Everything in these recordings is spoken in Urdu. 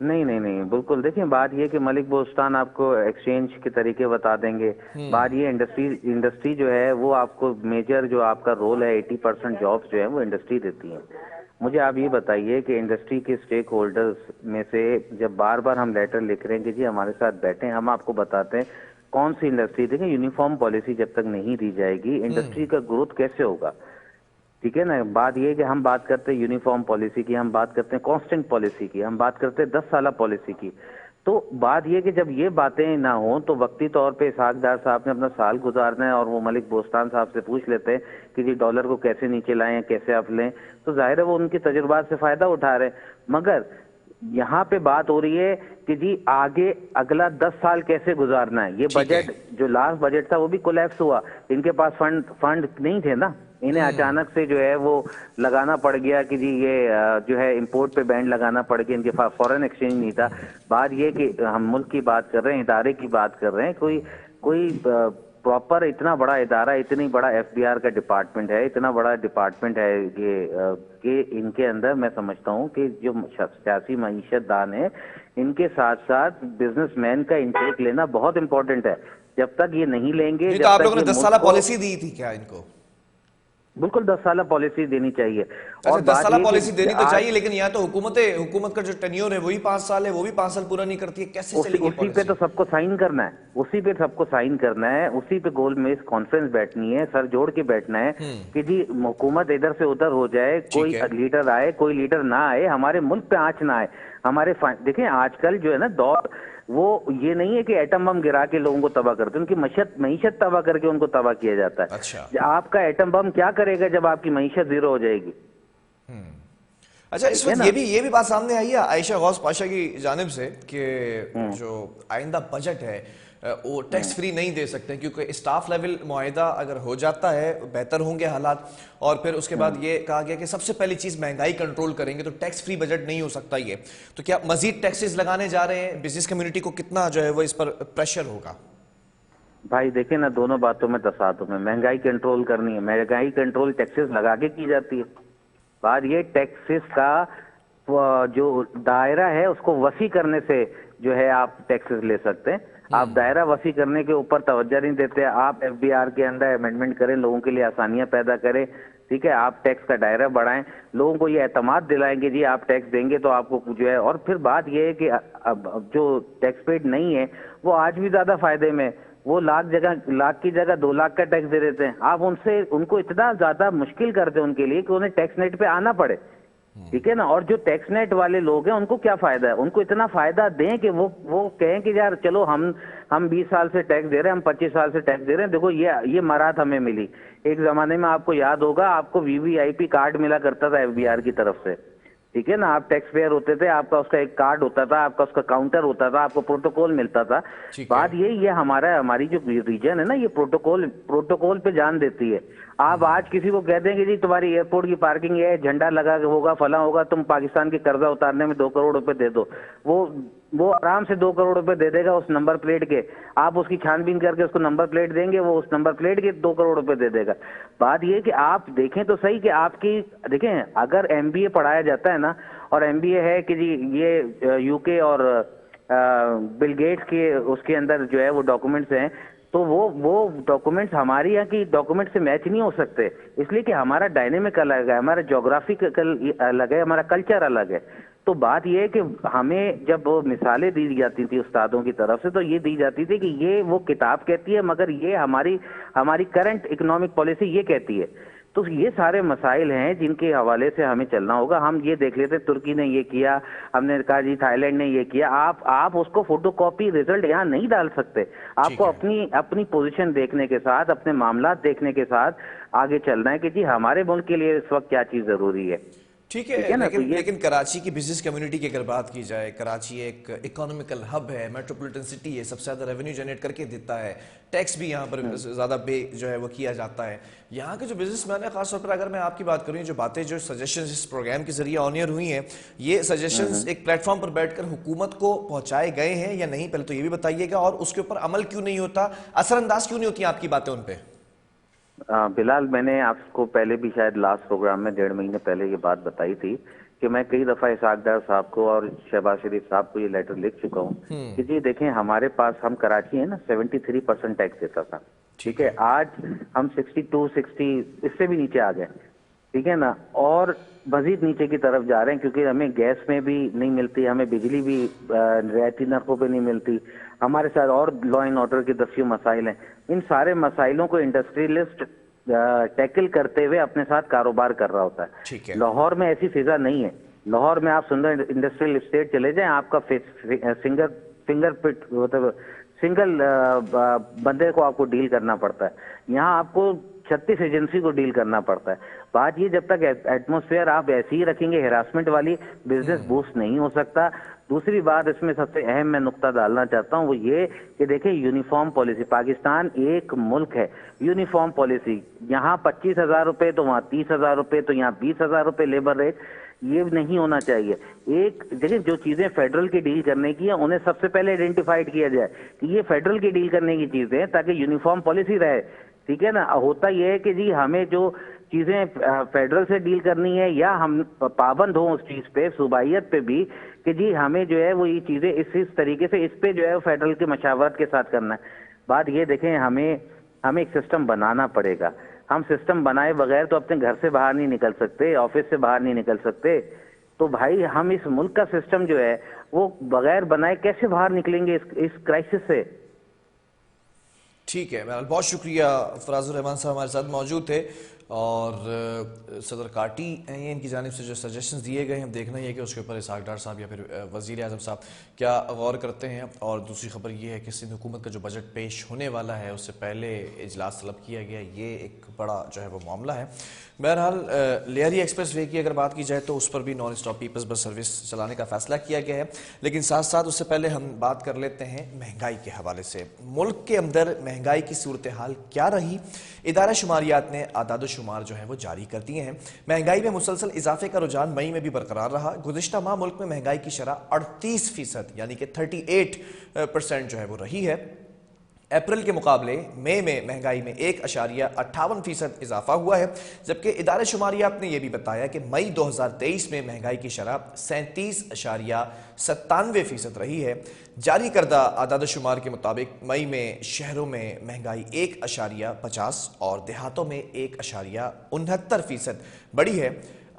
نہیں نہیں نہیں بالکل، دیکھیں بات یہ کہ ملک بوستان آپ کو ایکسچینج کے طریقے بتا دیں گے. بات یہ انڈسٹری جو ہے وہ آپ کو میجر جو آپ کا رول ہے 80% جابس جو ہے وہ انڈسٹری دیتی ہے. مجھے آپ یہ بتائیے کہ انڈسٹری کے اسٹیک ہولڈرز میں سے جب بار بار ہم لیٹر لکھ رہے ہیں کہ جی ہمارے ساتھ بیٹھیں، ہم آپ کو بتاتے ہیں کون سی انڈسٹری. دیکھیں یونیفارم پالیسی جب تک نہیں دی جائے گی انڈسٹری کا گروتھ کیسے ہوگا؟ ٹھیک ہے نا. بات یہ ہے کہ ہم بات کرتے ہیں یونیفارم پالیسی کی، ہم بات کرتے ہیں کانسٹنٹ پالیسی کی، ہم بات کرتے ہیں 10 سالہ پالیسی کی. تو بات یہ کہ جب یہ باتیں نہ ہوں تو وقتی طور پہ اسحاق ڈار صاحب نے اپنا سال گزارنا ہے اور وہ ملک بوستان صاحب سے پوچھ لیتے ہیں کہ جی ڈالر کو کیسے نیچے لائیں، کیسے آپ لیں، تو ظاہر ہے وہ ان کے تجربات سے فائدہ اٹھا رہے ہیں. مگر یہاں پہ بات ہو رہی ہے کہ جی آگے اگلا 10 سال کیسے گزارنا ہے. یہ ٹھیک ہے. بجٹ جو لاسٹ بجٹ تھا وہ بھی کولیپس ہوا، ان کے پاس فنڈ نہیں تھے نا. انہیں اچانک سے جو ہے وہ لگانا پڑ گیا کہ جی یہ جو ہے امپورٹ پہ بینڈ لگانا پڑ گیا، ان کے پاس فورن ایکسچینج نہیں تھا. بات یہ کہ ہم ملک کی بات کر رہے ہیں، ادارے کی بات کر رہے ہیں، کوئی پراپر اتنا بڑا ادارہ، اتنی بڑا ایف بی آر کا ڈپارٹمنٹ ہے، اتنا بڑا ڈپارٹمنٹ ہے کہ ان کے اندر میں سمجھتا ہوں کہ جو سیاسی معیشت دان ہے ان کے ساتھ ساتھ بزنس مین کا انٹیک لینا بہت امپورٹنٹ ہے. جب تک یہ نہیں لیں گے، نہیں تو جب آپ تک لوگوں نے یہ 10 ملک سالہ کو پالیسی دی تھی کیا ان کو؟ بالکل 10 سالہ پالیسی دینی چاہیے. اچھا اور 10 بات سالہ یہ پالیسی کہ دینی تو آج چاہیے، لیکن یہاں تو حکومت کا جو ٹینیور ہے وہی 5 سال ہے، وہ بھی 5 سال پورا نہیں کرتی ہے، کیسے چلے گی اسی پہ پالیسی؟ تو سب کو سائن کرنا ہے، اسی پہ سب کو سائن کرنا ہے، اسی پہ گول میز کانفرنس بیٹھنی ہے، سر جوڑ کے بیٹھنا ہے کہ جی حکومت ادھر سے ادھر ہو جائے، ٹھیک کوئی ہے. لیڈر آئے کوئی لیڈر نہ آئے، ہمارے ملک پہ آنچ نہ آئے. دیکھیں آج کل جو ہے نا دور، وہ یہ نہیں ہے کہ ایٹم بم گرا کے لوگوں کو تباہ کرتے، ان کی معیشت تباہ کر کے ان کو تباہ کیا جاتا اچھا. ہے. آپ کا ایٹم بم کیا کرے گا جب آپ کی معیشت زیرو ہو جائے گی؟ اچھا اس ٹھیک ہے وقت نا. یہ بھی بات سامنے آئی ہے عائشہ غوث پاشا کی جانب سے کہ جو آئندہ بجٹ ہے وہ ٹیکس فری نہیں دے سکتے، کیونکہ اسٹاف لیول معاہدہ اگر ہو جاتا ہے بہتر ہوں گے حالات، اور پھر اس کے بعد یہ کہا گیا کہ سب سے پہلی چیز مہنگائی کنٹرول کریں گے، تو ٹیکس فری بجٹ نہیں ہو سکتا. یہ تو کیا مزید ٹیکسز لگانے جا رہے ہیں؟ بزنس کمیونٹی کو کتنا جو ہے وہ اس پر پریشر ہوگا؟ بھائی دیکھیں نا، دونوں باتوں میں تصادم ہے. مہنگائی کنٹرول کرنی ہے، مہنگائی کنٹرول ٹیکسز لگا کے کی جاتی ہے. بات یہ ٹیکسز کا جو دائرہ ہے اس کو وسیع کرنے سے جو ہے آپ ٹیکسز لے سکتے ہیں. آپ دائرہ وسیع کرنے کے اوپر توجہ نہیں دیتے. آپ ایف بی آر کے اندر امینڈمنٹ کریں، لوگوں کے لیے آسانیاں پیدا کریں، ٹھیک ہے، آپ ٹیکس کا دائرہ بڑھائیں، لوگوں کو یہ اعتماد دلائیں گے جی آپ ٹیکس دیں گے تو آپ کو جو ہے. اور پھر بات یہ ہے کہ اب جو ٹیکس پیڈ نہیں ہے وہ آج بھی زیادہ فائدے میں، وہ لاکھ کی جگہ 2 لاکھ کا ٹیکس دے دیتے ہیں. آپ ان کو اتنا زیادہ مشکل کر دیں ان کے لیے کہ انہیں ٹیکس نیٹ پہ آنا پڑے. ٹھیک ہے نا. اور جو ٹیکس نیٹ والے لوگ ہیں ان کو کیا فائدہ ہے؟ ان کو اتنا فائدہ دیں کہ وہ کہیں کہ یار چلو ہم 20 سال سے ٹیکس دے رہے ہیں، ہم 25 سال سے ٹیکس دے رہے ہیں، دیکھو یہ مراد ہمیں ملی. ایک زمانے میں آپ کو یاد ہوگا آپ کو وی وی آئی پی کارڈ ملا کرتا تھا ایف بی آر کی طرف سے. ٹھیک ہے نا. آپ ٹیکس پیئر ہوتے تھے، آپ کا اس کا ایک کارڈ ہوتا تھا، آپ کا اس کا کاؤنٹر ہوتا تھا، آپ کو پروٹوکول ملتا تھا. ٹھیک ہے. بات یہ ہماری جو ریجن ہے نا، یہ پروٹوکول پہ جان دیتی ہے. آپ آج کسی کو کہہ دیں گے جی تمہاری ایئرپورٹ کی پارکنگ ہے، جھنڈا لگا ہوگا، فلاں ہوگا، تم پاکستان کے قرضہ اتارنے میں 2 کروڑ روپے دے دو، وہ آرام سے 2 کروڑ روپے دے دے گا اس نمبر پلیٹ کے. آپ اس کی چھان بین کر کے اس کو نمبر پلیٹ دیں گے، وہ اس نمبر پلیٹ کے 2 کروڑ روپے دے دے گا. بات یہ کہ آپ دیکھیں تو صحیح کہ آپ کی دیکھیں اگر ایم بی اے پڑھایا جاتا ہے نا، اور ایم بی اے ہے کہ جی یہ یو کے اور بل گیٹس کے اس کے اندر جو ہے وہ ڈاکومنٹس ہیں، تو وہ ڈاکومنٹس ہماری یہاں کی ڈاکومنٹ سے میچ نہیں ہو سکتے، اس لیے کہ ہمارا ڈائنامک الگ ہے، ہمارا جغرافیکل الگ ہے، ہمارا کلچر الگ ہے. تو بات یہ ہے کہ ہمیں جب مثالیں دی جاتی تھی استادوں کی طرف سے تو یہ دی جاتی تھی کہ یہ وہ کتاب کہتی ہے مگر یہ ہماری کرنٹ اکنامک پالیسی یہ کہتی ہے. تو یہ سارے مسائل ہیں جن کے حوالے سے ہمیں چلنا ہوگا. ہم یہ دیکھ لیتے ترکی نے یہ کیا، ہم نے کہا جی تھائی لینڈ نے یہ کیا. آپ اس کو فوٹو کاپی ریزلٹ یہاں نہیں ڈال سکتے. آپ ٹھیک کو ہے. اپنی پوزیشن دیکھنے کے ساتھ، اپنے معاملات دیکھنے کے ساتھ آگے چلنا ہے کہ جی ہمارے ملک کے لیے اس وقت کیا چیز ضروری ہے. ٹھیک ٹھیک ہے. ہے نا. تو یہ لیکن کراچی کی بزنس کمیونٹی کی اگر بات کی جائے، کراچی ایک اکانومیکل ہب ہے، میٹروپولیٹن سٹی ہے، سب سے زیادہ ریونیو جنریٹ کر کے دیتا ہے، ٹیکس بھی یہاں پر زیادہ پے جو ہے وہ کیا جاتا ہے. یہاں کے جو بزنس مین ہے، خاص طور پر اگر میں آپ کی بات کروں، جو باتیں جو سجیشنز اس پروگرام کے ذریعے آن ایئر ہوئی ہیں، یہ سجیشنز ایک پلیٹ فارم پر بیٹھ کر حکومت کو پہنچائے گئے ہیں یا نہیں؟ پہلے تو یہ بھی بتائیے گا، اور اس کے اوپر عمل کیوں نہیں ہوتا، اثر انداز کیوں نہیں ہوتی آپ کی باتیں ان پہ؟ بلال، میں نے آپ کو پہلے بھی شاید لاسٹ پروگرام میں 1.5 مہینے پہلے یہ بات بتائی تھی کہ میں کئی دفعہ اسحاق ڈار صاحب کو اور شہباز شریف صاحب کو یہ لیٹر لکھ چکا ہوں کہ جی دیکھیں ہمارے پاس، ہم کراچی ہیں نا 73% ٹیکس دیتا تھا، ٹھیک ہے، آج ہم 60 اس سے بھی نیچے آ گئے، ٹھیک ہے نا، اور مزید نیچے کی طرف جا رہے ہیں کیونکہ ہمیں گیس میں بھی نہیں ملتی، ہمیں بجلی بھی رعایتی نرخوں پہ نہیں ملتی، ہمارے ساتھ اور لا اینڈ آرڈر کے دسیوں مسائل ہیں. ان سارے مسائلوں کو انڈسٹریلسٹ ٹیکل کرتے ہوئے اپنے ساتھ کاروبار کر رہا ہوتا ہے. لاہور میں ایسی فضا نہیں ہے. لاہور میں آپ سندر انڈسٹریل اسٹیٹ چلے جائیں، آپ کا فنگر پٹ مطلب سنگل بندے کو آپ کو ڈیل کرنا پڑتا ہے. یہاں آپ کو 36 ایجنسی کو ڈیل کرنا پڑتا ہے. بات یہ جب تک ایٹموسفیئر آپ ایسی ہی رکھیں گے ہراسمنٹ والی، بزنس بوسٹ نہیں ہو سکتا. دوسری بات اس میں سب سے اہم میں نقطہ ڈالنا چاہتا ہوں وہ یہ کہ دیکھیں یونیفارم پالیسی، پاکستان ایک ملک ہے، یونیفارم پالیسی، یہاں 25,000 روپے تو وہاں 30,000 روپے تو یہاں 20,000 روپے لیبر ریٹ، یہ نہیں ہونا چاہیے. ایک دیکھیں جو چیزیں فیڈرل کی ڈیل کرنے کی ہیں انہیں سب سے پہلے آئیڈینٹیفائڈ کیا جائے کہ یہ فیڈرل کی ڈیل کرنے کی چیزیں ہیں تاکہ یونیفارم پالیسی رہے. ٹھیک ہے نا. ہوتا یہ ہے کہ جی ہمیں جو چیزیں فیڈرل سے ڈیل کرنی ہے یا ہم پابند ہوں اس چیز پہ، صوبائیت پہ بھی، کہ جی ہمیں جو ہے وہ یہ چیزیں اس طریقے سے اس پہ جو ہے فیڈرل کی مشاورت کے ساتھ کرنا ہے. بات یہ دیکھیں ہمیں ایک سسٹم بنانا پڑے گا. ہم سسٹم بنائے بغیر تو اپنے گھر سے باہر نہیں نکل سکتے، آفس سے باہر نہیں نکل سکتے. تو بھائی ہم اس ملک کا سسٹم جو ہے وہ بغیر بنائے کیسے باہر نکلیں گے اس کرائسس سے؟ ٹھیک ہے، بہت شکریہ. فراز الرحمان صاحب ہمارے ساتھ موجود تھے اور صدر کاٹی ہیں ان کی جانب سے جو سجیشنز دیے گئے ہیں، دیکھنا یہ ہے کہ اس کے اوپر اسحاق ڈار صاحب یا پھر وزیر اعظم صاحب کیا غور کرتے ہیں. اور دوسری خبر یہ ہے کہ سندھ حکومت کا جو بجٹ پیش ہونے والا ہے اس سے پہلے اجلاس طلب کیا گیا، یہ ایک بڑا جو ہے وہ معاملہ ہے. بہرحال لیاری ایکسپریس وے کی اگر بات کی جائے تو اس پر بھی non stop people's bus service چلانے کا فیصلہ کیا گیا ہے، لیکن ساتھ ساتھ اس سے پہلے ہم بات کر لیتے ہیں مہنگائی کے حوالے سے. ملک کے اندر مہنگائی کی صورتحال کیا رہی؟ ادارہ شماریات نے اعداد و شمار جو ہے وہ جاری کر دیے ہیں. مہنگائی میں مسلسل اضافے کا رجحان مئی میں بھی برقرار رہا. گزشتہ ماہ ملک میں مہنگائی کی شرح 38% یعنی کہ 38% جو ہے وہ رہی ہے. اپریل کے مقابلے مئی میں مہنگائی میں 1.58% اضافہ ہوا ہے، جبکہ ادارہ شماریات نے یہ بھی بتایا کہ مئی 2023 میں مہنگائی کی شرح 37.97% رہی ہے. جاری کردہ اعداد و شمار کے مطابق مئی میں شہروں میں مہنگائی 1.50 اور دیہاتوں میں 1.69% بڑھی ہے.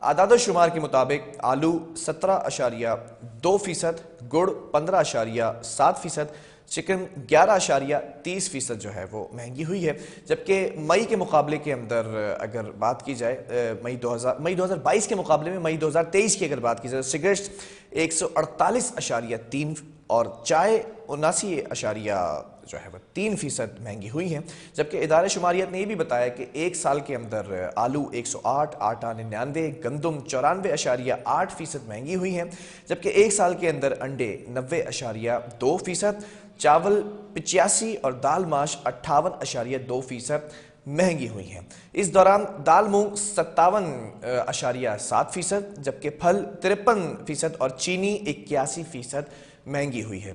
اعداد و شمار کے مطابق آلو 17.2%، گڑ 15.7%، چکن 11.30% جو ہے وہ مہنگی ہوئی ہے. جبکہ مئی کے مقابلے کے اندر اگر بات کی جائے مئی 2022 کے مقابلے میں مئی 2023 کی اگر بات کی جائے، سگریٹس 148.3 اور چائے 79.3% مہنگی ہوئی ہیں. جبکہ ادارہ شماریات نے یہ بھی بتایا کہ ایک سال کے اندر آلو 108، آٹا 99، گندم 94.8% مہنگی ہوئی ہیں. جبکہ ایک سال کے اندر انڈے 90.2%، چاول 85 اور دال ماش 58.2% مہنگی ہوئی ہیں. اس دوران دال مونگ 57.7%، جبکہ پھل 53% اور چینی 81% مہنگی ہوئی ہے.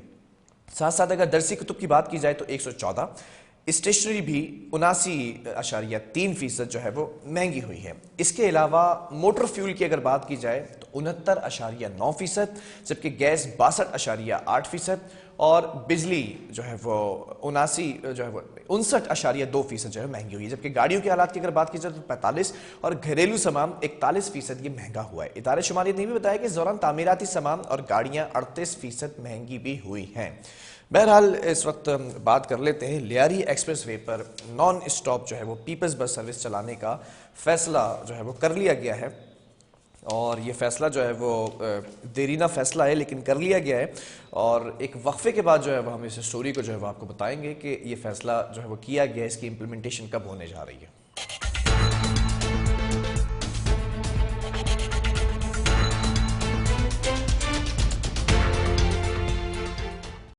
ساتھ ساتھ اگر درسی کتب کی بات کی جائے تو 114، اسٹیشنری بھی 79.3% جو ہے وہ مہنگی ہوئی ہے. اس کے علاوہ موٹر فیول کی اگر بات کی جائے تو 69.9%، جبکہ گیس 62.8% اور بجلی جو ہے وہ 59.2% جو ہے مہنگی ہوئی ہے. جبکہ گاڑیوں کے آلات کی اگر بات کی جائے تو 45 اور گھریلو سامان 41% یہ مہنگا ہوا ہے. ادارہ شماریات نے بھی بتایا کہ اس دوران تعمیراتی سامان اور گاڑیاں 38% مہنگی بھی ہوئی ہیں. بہرحال اس وقت بات کر لیتے ہیں لیاری ایکسپریس وے پر نان اسٹاپ جو ہے وہ پیپلز بس سروس چلانے کا فیصلہ جو ہے وہ کر لیا گیا ہے. اور یہ فیصلہ جو ہے وہ دیرینہ فیصلہ ہے لیکن کر لیا گیا ہے. اور ایک وقفے کے بعد جو ہے وہ ہم اس اسٹوری کو جو ہے وہ آپ کو بتائیں گے کہ یہ فیصلہ جو ہے وہ کیا گیا ہے، اس کی امپلیمنٹیشن کب ہونے جا رہی ہے.